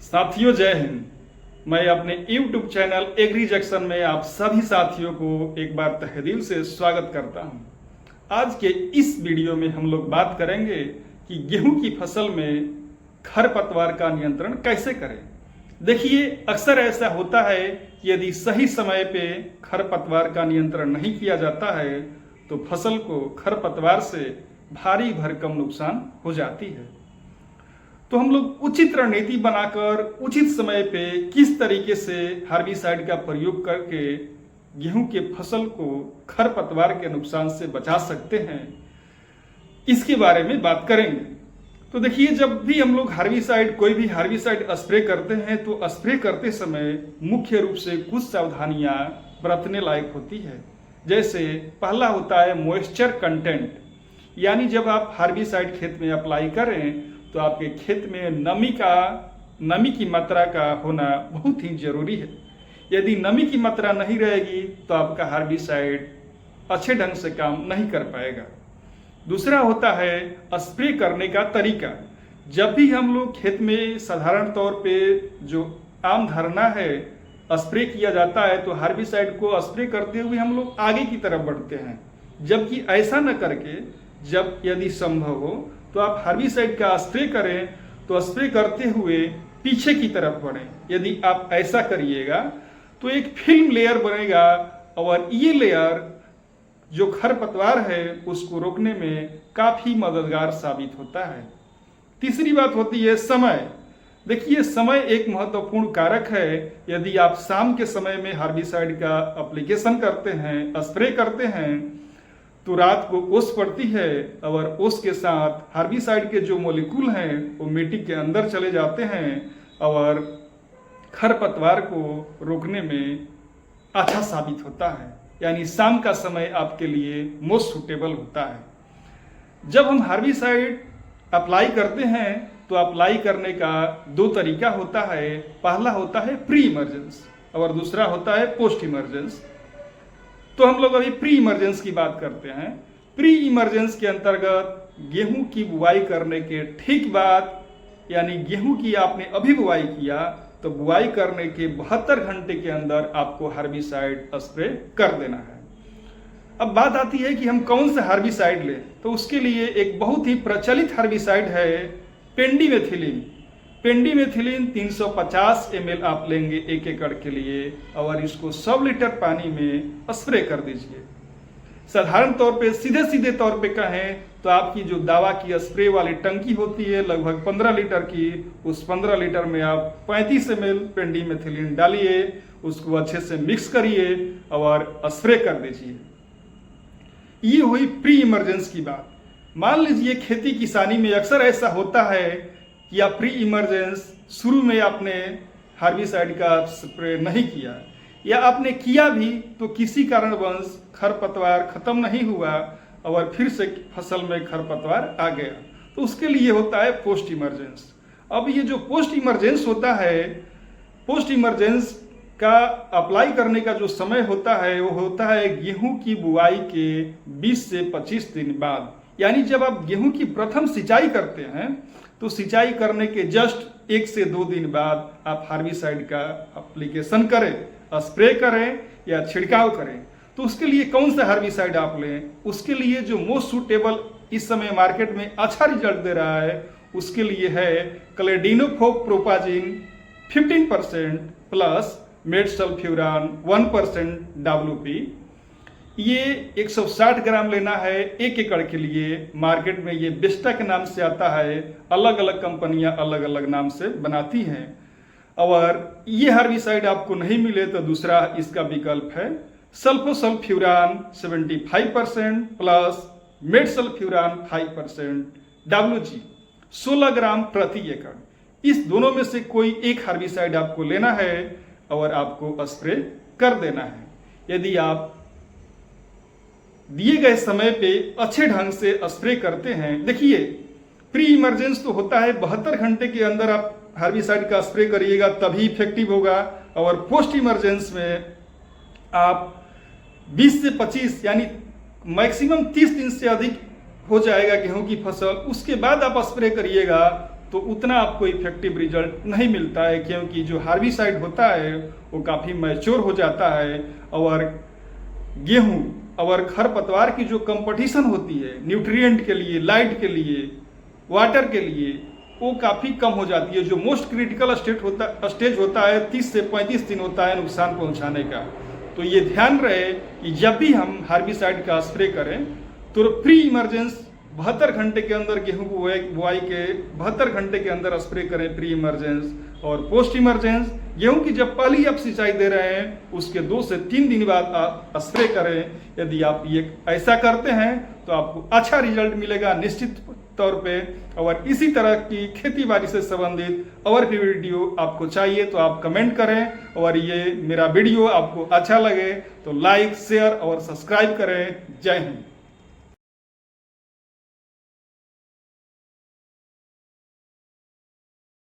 साथियों जय हिंद। मैं अपने YouTube चैनल एग्री जंक्शन में आप सभी साथियों को एक बार तहे दिल से स्वागत करता हूं। आज के इस वीडियो में हम लोग बात करेंगे कि गेहूं की फसल में खरपतवार का नियंत्रण कैसे करें। देखिए, अक्सर ऐसा होता है कि यदि सही समय पे खरपतवार का नियंत्रण नहीं किया जाता है तो फसल को खरपतवार से भारी भरकम नुकसान हो जाती है। तो हम लोग उचित रणनीति बनाकर उचित समय पे किस तरीके से हार्बिसाइड का प्रयोग करके गेहूं के फसल को खरपतवार के नुकसान से बचा सकते हैं, इसके बारे में बात करेंगे। तो देखिए, जब भी हम लोग कोई भी हार्बिसाइड स्प्रे करते हैं तो स्प्रे करते समय मुख्य रूप से कुछ सावधानियां बरतने लायक होती है। जैसे पहला होता है मॉइस्चर कंटेंट, यानी जब आप हार्बिसाइड खेत में अप्लाई करें तो आपके खेत में नमी की मात्रा का होना बहुत ही जरूरी है। यदि नमी की मात्रा नहीं रहेगी तो आपका हार्बिसाइड अच्छे ढंग से काम नहीं कर पाएगा। दूसरा होता है स्प्रे करने का तरीका। जब भी हम लोग खेत में साधारण तौर पे जो आम धारणा है स्प्रे किया जाता है तो हार्बिसाइड को स्प्रे करते हुए हम लोग आगे की तरफ बढ़ते हैं, जबकि ऐसा न करके जब यदि संभव हो तो आप हार्बिसाइड का स्प्रे करें तो स्प्रे करते हुए पीछे की तरफ बढ़ें। यदि आप ऐसा करिएगा तो एक फिल्म लेयर बनेगा और ये लेयर जो खरपतवार है उसको रोकने में काफी मददगार साबित होता है। तीसरी बात होती है समय। देखिए, समय एक महत्वपूर्ण कारक है। यदि आप शाम के समय में हार्बिसाइड का एप्लीकेशन करते हैं, स्प्रे करते हैं, तो रात को ओस पड़ती है और ओस के साथ हार्बिसाइड के जो मॉलिक्यूल हैं वो मिट्टी के अंदर चले जाते हैं और खरपतवार को रोकने में अच्छा साबित होता है। यानी शाम का समय आपके लिए मोस्ट सूटेबल होता है। जब हम हार्बिसाइड अप्लाई करते हैं तो अप्लाई करने का दो तरीका होता है। पहला होता है प्री इमर्जेंस और दूसरा होता है पोस्ट इमर्जेंस। तो हम लोग अभी प्री इमरजेंस की बात करते हैं। प्री इमरजेंस के अंतर्गत गेहूं की बुआई करने के ठीक बाद, यानी गेहूं की आपने अभी बुआई किया तो बुआई करने के 72 घंटे के अंदर आपको हार्बिसाइड स्प्रे कर देना है। अब बात आती है कि हम कौन सा हार्बिसाइड लें, तो उसके लिए एक बहुत ही प्रचलित हार्बिसाइड है पेंडिमेथिलिन। पेंडिमेथिलिन 350 ml आप लेंगे 1 एकड़ के लिए और इसको 100 लीटर पानी में स्प्रे कर दीजिए। साधारण तौर पे सीधे तौर पे कहें तो आपकी जो दवा की स्प्रे वाली टंकी होती है लगभग 15 लीटर की, उस 15 लीटर में आप 35 ml पेंडिमेथिलिन डालिए, उसको अच्छे से मिक्स करिए और स्प्रे कर दीजिए। ये हुई प्री इमरजेंस की बात। मान लीजिए खेती किसानी में अक्सर ऐसा होता है या प्री इमरजेंस शुरू में आपने हार्बिसाइड का स्प्रे नहीं किया या आपने किया भी तो किसी कारणवश खरपतवार खत्म नहीं हुआ और फिर से फसल में खरपतवार आ गया, तो उसके लिए होता है पोस्ट इमरजेंस। अब ये जो पोस्ट इमरजेंस होता है, पोस्ट इमरजेंस का अप्लाई करने का जो समय होता है वो होता है गेहूं की बुआई के 20 से 25 दिन बाद। यानी जब आप गेहूं की प्रथम सिंचाई करते हैं तो सिंचाई करने के जस्ट 1 से 2 दिन बाद आप हार्बिसाइड का एप्लीकेशन करें, स्प्रे करें या छिड़काव करें। तो उसके लिए कौन सा हार्बिसाइड आप लें, उसके लिए जो मोस्ट सूटेबल इस समय मार्केट में अच्छा रिजल्ट दे रहा है उसके लिए है क्लेडिनोफोप्रोपाजिन 15% प्लस मेटसल्फ्यूरान 1% WP। ये 160 ग्राम लेना है 1 एकड़ के लिए। मार्केट में ये बेस्टा के नाम से आता है, अलग अलग कंपनियां अलग अलग नाम से बनाती हैं। और ये हार्बिसाइड आपको नहीं मिले तो दूसरा इसका विकल्प है सल्फोसल्फ्यूरान 75% प्लस मेटसल्फ्यूरान 5% WG 16 ग्राम प्रति एकड़। इस दोनों में से कोई एक हार्बिसाइड आपको लेना है और आपको स्प्रे कर देना है। यदि आप दिए गए समय पे अच्छे ढंग से स्प्रे करते हैं, देखिए प्री इमरजेंस तो होता है 72 घंटे के अंदर आप हार्बिसाइड का स्प्रे करिएगा तभी इफेक्टिव होगा, और पोस्ट इमरजेंस में आप 20 से 25 यानी मैक्सिमम 30 दिन से अधिक हो जाएगा गेहूं की फसल, उसके बाद आप स्प्रे करिएगा तो उतना आपको इफेक्टिव रिजल्ट नहीं मिलता है, क्योंकि जो हार्बिसाइड होता है वो काफ़ी मैच्योर हो जाता है और गेहूं और खरपतवार की जो कंपटीशन होती है न्यूट्रिएंट के लिए, लाइट के लिए, वाटर के लिए, वो काफ़ी कम हो जाती है। जो मोस्ट क्रिटिकल स्टेज होता है 30 से 35 दिन होता है नुकसान पहुंचाने का। तो ये ध्यान रहे कि जब भी हम हार्बिसाइड का स्प्रे करें तो प्री इमरजेंस 72 घंटे के अंदर गेहूं बुआई के 72 घंटे के अंदर स्प्रे करें प्री इमरजेंस, और पोस्ट इमरजेंस गेहूं की जब पहली आप सिंचाई दे रहे हैं उसके 2 से 3 दिन बाद आप स्प्रे करें। यदि आप ये ऐसा करते हैं तो आपको अच्छा रिजल्ट मिलेगा निश्चित तौर पे। और इसी तरह की खेती बाड़ी से संबंधित और भी वीडियो आपको चाहिए तो आप कमेंट करें, और ये मेरा वीडियो आपको अच्छा लगे तो लाइक, शेयर और सब्सक्राइब करें। जय हिंद।